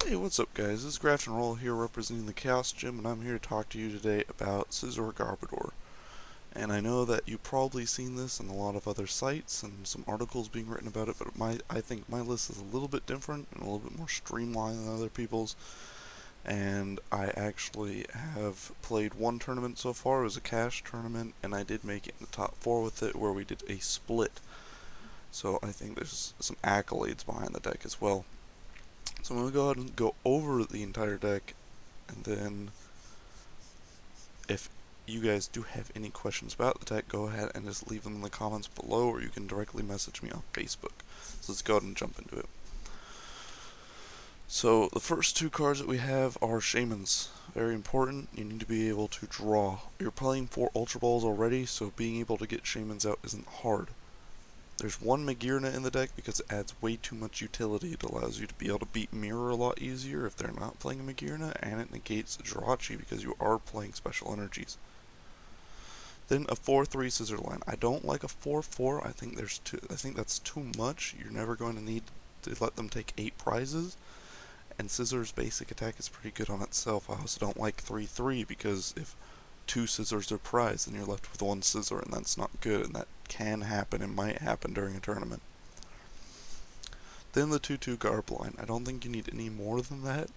Hey, what's up guys? This is Grafton Roll here representing the Chaos Gym, and I'm here to talk to you today about Scizor-Garbodor. And I know that you've probably seen this in a lot of other sites and some articles being written about it, but I think my list is a little bit different and a little bit more streamlined than other people's. And I actually have played one tournament so far. It was a cash tournament, and I did make it in the top 4 with it, where we did a split. So I think there's some accolades behind the deck as well. So I'm going to go ahead and go over the entire deck, and then if you guys do have any questions about the deck, go ahead and just leave them in the comments below, or you can directly message me on Facebook. So let's go ahead and jump into it. So the first two cards that we have are Shamans. Very important. You need to be able to draw. You're playing 4 Ultra Balls already, so being able to get Shamans out isn't hard. There's one Magearna in the deck because it adds way too much utility. It allows you to be able to beat Mirror a lot easier if they're not playing a Magearna, and it negates Jirachi because you are playing special energies. Then a 4-3 Scizor line. I don't like a 4-4. I think that's too much. You're never going to need to let them take 8 prizes. And Scizor's basic attack is pretty good on itself. I also don't like 3-3 because if 2 Scizors are prized, then you're left with 1 Scizor, and that's not good, and that can happen and might happen during a tournament. Then the 2-2 Garb line. I don't think you need any more than that.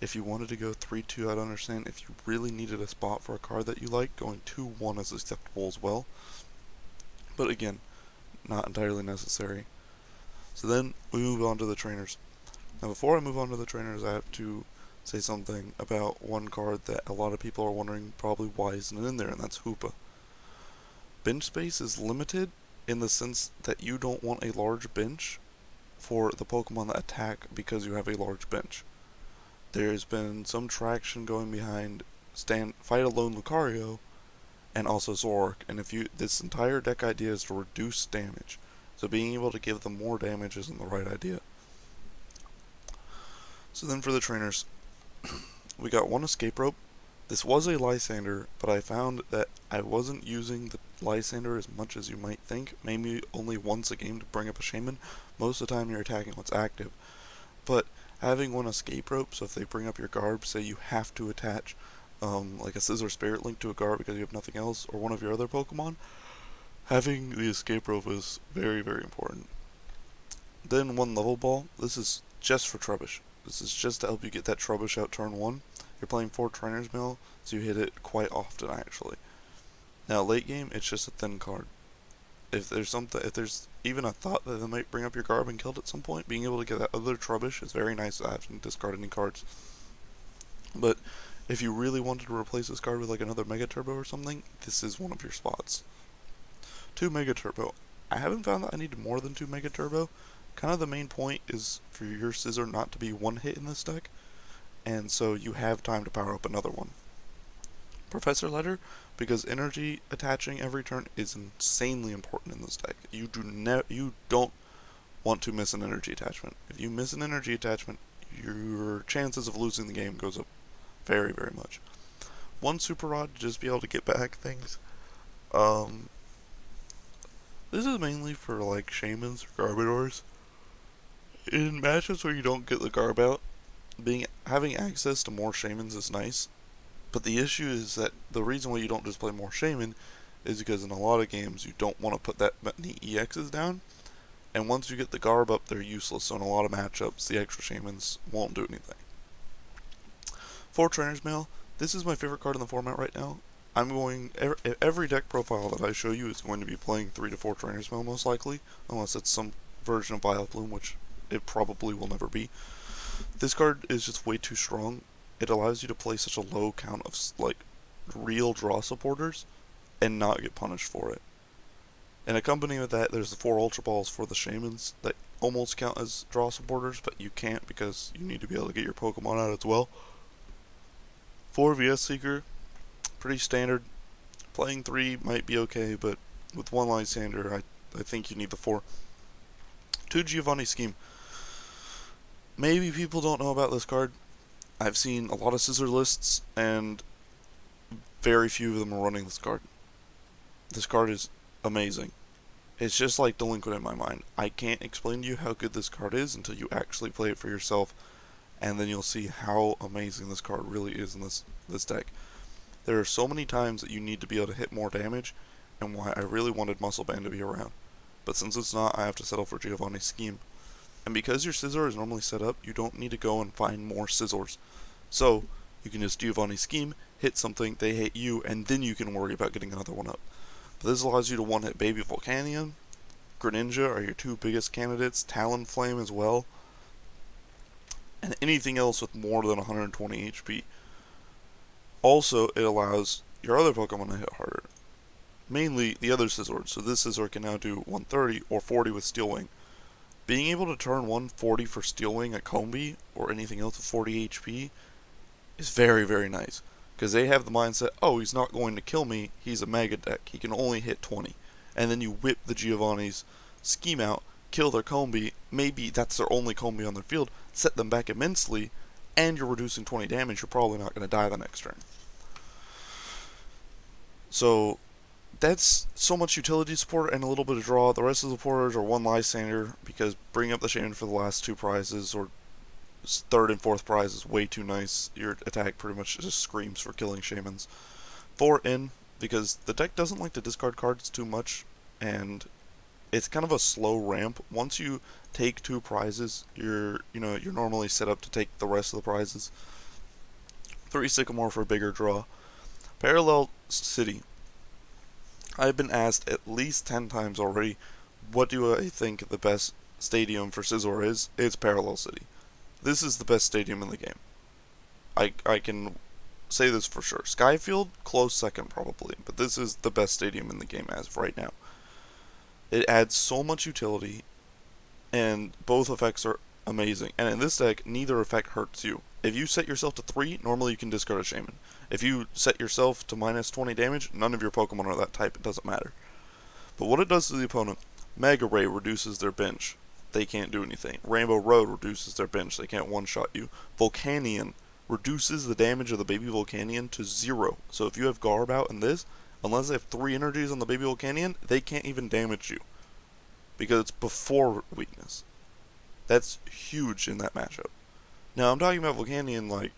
If you wanted to go 3-2, I'd understand. If you really needed a spot for a card that you like, going 2-1 is acceptable as well. But again, not entirely necessary. So then we move on to the trainers. Now before I move on to the trainers, I have to say something about one card that a lot of people are wondering probably why isn't it in there, and that's Hoopa. Bench space is limited in the sense that you don't want a large bench for the Pokemon that attack because you have a large bench. There's been some traction going behind Fight Alone Lucario and also Zoroark, and this entire deck idea is to reduce damage, so being able to give them more damage isn't the right idea. So then for the trainers, we got one Escape Rope. This was a Lysander, but I found that I wasn't using the Lysander as much as you might think. Maybe only once a game to bring up a Shaman. Most of the time you're attacking what's active. But having one Escape Rope, so if they bring up your Garb, say you have to attach like a Scizor Spirit Link to a Garb because you have nothing else, or one of your other Pokemon, having the Escape Rope is very, very important. Then one Level Ball. This is just for Trubbish. This is just to help you get that Trubbish out turn 1. You're playing 4 Trainer's Mail, so you hit it quite often actually. Now late game, it's just a thin card. If there's even a thought that they might bring up your Garb and kill it at some point, being able to get that other Trubbish is very nice to have and discard any cards. But if you really wanted to replace this card with like another Mega Turbo or something, this is one of your spots. 2 Mega Turbo. I haven't found that I need more than 2 Mega Turbo. Kind of the main point is for your Scizor not to be one hit in this deck, and so you have time to power up another one. Professor Letter, because energy attaching every turn is insanely important in this deck. You don't want to miss an energy attachment. If you miss an energy attachment, your chances of losing the game goes up very, very much. One Super Rod to just be able to get back things. This is mainly for like Shamans or Garbodors. In matchups where you don't get the Garb out, having access to more Shamans is nice, but the issue is that the reason why you don't just play more Shaman is because in a lot of games you don't want to put that many EXs down, and once you get the Garb up, they're useless, so in a lot of matchups, the extra Shamans won't do anything. 4 Trainer's Mail. This is my favorite card in the format right now. Every deck profile that I show you is going to be playing 3 to 4 Trainer's Mail most likely, unless it's some version of Vileplume, which it probably will never be. This card is just way too strong. It allows you to play such a low count of like real draw supporters and not get punished for it. And accompanying with that, there's the 4 Ultra Balls for the Shamans that almost count as draw supporters, but you can't because you need to be able to get your Pokemon out as well. 4 VS Seeker, pretty standard. Playing 3 might be okay, but with 1 Lysander, I think you need the 4. 2 Giovanni Scheme. Maybe people don't know about this card. I've seen a lot of Scizor lists, and very few of them are running this card. This card is amazing. It's just like Delinquent in my mind. I can't explain to you how good this card is until you actually play it for yourself and then you'll see how amazing this card really is in this deck. There are so many times that you need to be able to hit more damage, and why I really wanted Muscle Band to be around. But since it's not, I have to settle for Giovanni's Scheme. And because your Scizor is normally set up, you don't need to go and find more Scizors. So, you can just Giovanni's Scheme, hit something, they hit you, and then you can worry about getting another one up. But this allows you to one-hit Baby Volcanion. Greninja are your two biggest candidates, Talonflame as well, and anything else with more than 120 HP. Also, it allows your other Pokemon to hit harder. Mainly the other Scizor, so this Scizor can now do 130 or 40 with Steel Wing. Being able to turn 140 for Steel Wing at Combi, or anything else with 40 HP, is very, very nice. Because they have the mindset, oh, he's not going to kill me, he's a Mega deck, he can only hit 20. And then you whip the Giovanni's Scheme out, kill their Combi, maybe that's their only Combi on their field, set them back immensely, and you're reducing 20 damage, you're probably not going to die the next turn. So, that's so much utility support and a little bit of draw. The rest of the supporters are one Lysander, because bringing up the Shaman for the last two prizes, or third and fourth prize, is way too nice. Your attack pretty much just screams for killing Shamans. 4 in, because the deck doesn't like to discard cards too much, and it's kind of a slow ramp. Once you take two prizes, you're normally set up to take the rest of the prizes. 3 Sycamore for a bigger draw. Parallel City. I've been asked at least 10 times already, what do I think the best stadium for Scizor is? It's Parallel City. This is the best stadium in the game. I can say this for sure. Skyfield, close second probably, but this is the best stadium in the game as of right now. It adds so much utility, and both effects are amazing. And in this deck, neither effect hurts you. If you set yourself to 3, normally you can discard a Shaman. If you set yourself to minus 20 damage, none of your Pokemon are that type, it doesn't matter. But what it does to the opponent, Mega Ray reduces their bench. They can't do anything. Rainbow Road reduces their bench. They can't one-shot you. Volcanion reduces the damage of the Baby Volcanion to 0. So if you have Garb out in this, unless they have 3 energies on the Baby Volcanion, they can't even damage you. Because it's before weakness. That's huge in that matchup. Now, I'm talking about Volcanion like,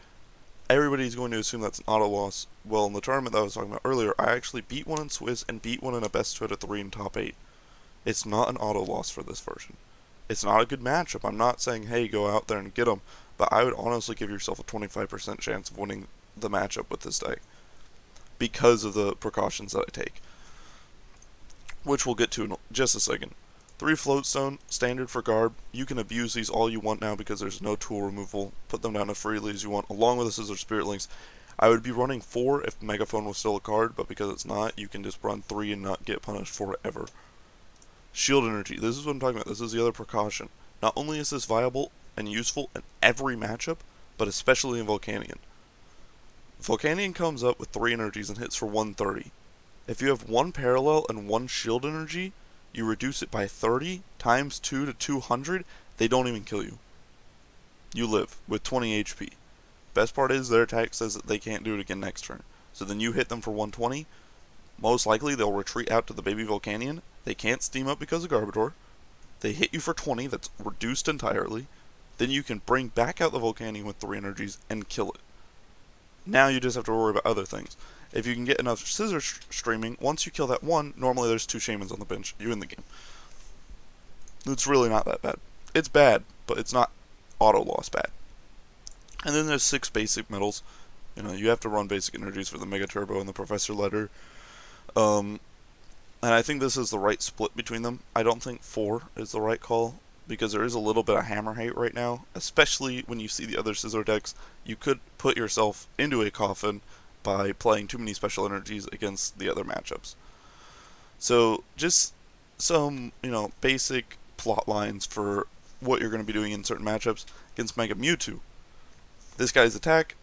everybody's going to assume that's an auto loss. Well, in the tournament that I was talking about earlier, I actually beat one in Swiss and beat one in a best 2 out of 3 in top 8. It's not an auto loss for this version. It's not a good matchup. I'm not saying, hey, go out there and get them, but I would honestly give yourself a 25% chance of winning the matchup with this deck because of the precautions that I take, which we'll get to in just a second. 3 Floatstone, standard for Garb. You can abuse these all you want now because there's no tool removal. Put them down as freely as you want, along with the Scizor Spirit Links. I would be running 4 if Megaphone was still a card, but because it's not, you can just run 3 and not get punished forever. Shield Energy. This is what I'm talking about. This is the other precaution. Not only is this viable and useful in every matchup, but especially in Volcanion. Volcanion comes up with 3 energies and hits for 130. If you have 1 Parallel and 1 Shield Energy, you reduce it by 30 times 2 to 200, they don't even kill you. You live with 20 HP. Best part is their attack says that they can't do it again next turn. So then you hit them for 120, most likely they'll retreat out to the Baby Volcanion. They can't steam up because of Garbodor. They hit you for 20, that's reduced entirely. Then you can bring back out the Volcanion with 3 energies and kill it. Now you just have to worry about other things. If you can get enough Scizor streaming, once you kill that one, normally there's 2 Shamans on the bench. You win the game. It's really not that bad. It's bad, but it's not auto loss bad. And then there's 6 basic metals. You have to run basic energies for the Mega Turbo and the Professor Letter. And I think this is the right split between them. I don't think 4 is the right call, because there is a little bit of hammer hate right now, especially when you see the other Scizor decks. You could put yourself into a coffin by playing too many special energies against the other matchups. So just some, basic plot lines for what you're going to be doing in certain matchups against Mega Mewtwo. This guy's attack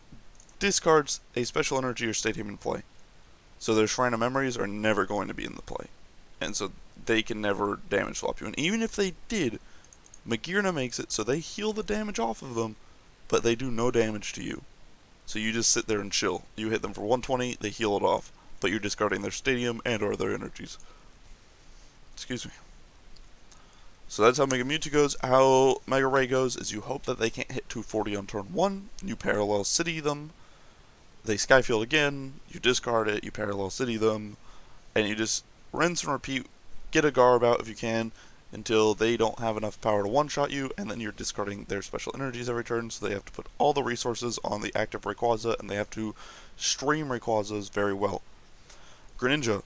discards a special energy or stadium in play. So their Shrine of Memories are never going to be in the play. And so they can never damage swap you. And even if they did, Magearna makes it so they heal the damage off of them, but they do no damage to you. So you just sit there and chill. You hit them for 120, they heal it off, but you're discarding their stadium and or their energies. Excuse me. So that's how Mega Mewtwo goes. How Mega Ray goes is you hope that they can't hit 240 on turn 1, you Parallel City them, they Skyfield again, you discard it, you Parallel City them, and you just rinse and repeat, get a Garb out if you can, until they don't have enough power to one-shot you, and then you're discarding their special energies every turn, so they have to put all the resources on the active Rayquaza, and they have to stream Rayquazas very well. Greninja,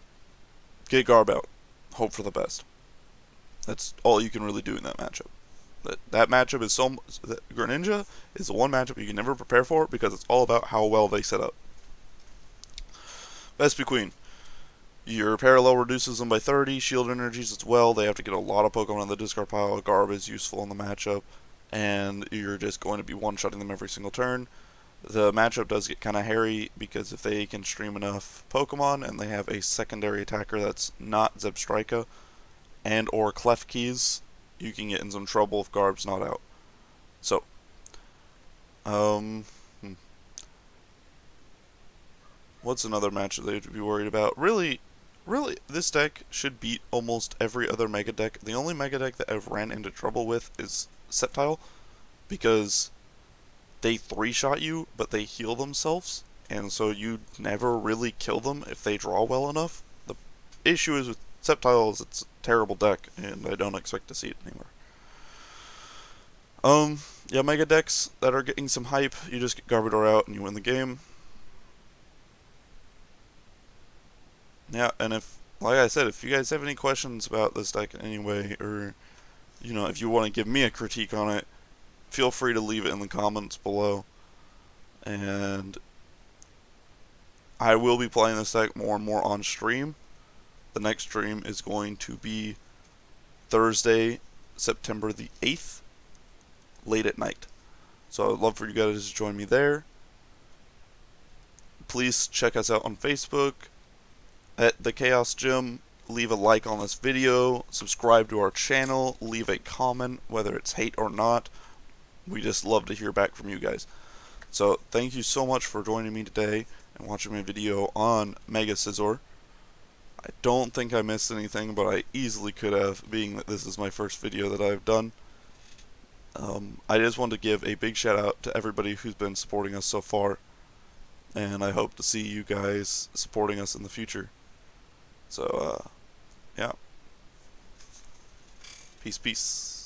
get Garb out, hope for the best. That's all you can really do in that matchup. That matchup is Greninja is the one matchup you can never prepare for because it's all about how well they set up. Vespi Queen. Your parallel reduces them by 30, shield energies as well. They have to get a lot of Pokemon on the discard pile. Garb is useful in the matchup, and you're just going to be one-shotting them every single turn. The matchup does get kind of hairy because if they can stream enough Pokemon and they have a secondary attacker that's not Zebstrika and or Klefki's, you can get in some trouble if Garb's not out. So, what's another matchup they would be worried about? Really, this deck should beat almost every other Mega deck. The only Mega deck that I've ran into trouble with is Sceptile, because they 3-shot you, but they heal themselves, and so you never really kill them if they draw well enough. The issue is with Sceptile is it's a terrible deck, and I don't expect to see it anymore. Yeah, Mega decks that are getting some hype, you just get Garbodor out and you win the game. Yeah, and like I said, if you guys have any questions about this deck in any way, or, if you want to give me a critique on it, feel free to leave it in the comments below. And I will be playing this deck more and more on stream. The next stream is going to be Thursday, September the 8th, late at night. So I would love for you guys to join me there. Please check us out on Facebook at the Chaos Gym. Leave a like on this video, subscribe to our channel, leave a comment, whether it's hate or not. We just love to hear back from you guys. So thank you so much for joining me today and watching my video on Mega Scizor. I don't think I missed anything, but I easily could have, being that this is my first video that I've done. I just want to give a big shout out to everybody who's been supporting us so far, and I hope to see you guys supporting us in the future. So, yeah. Peace, peace.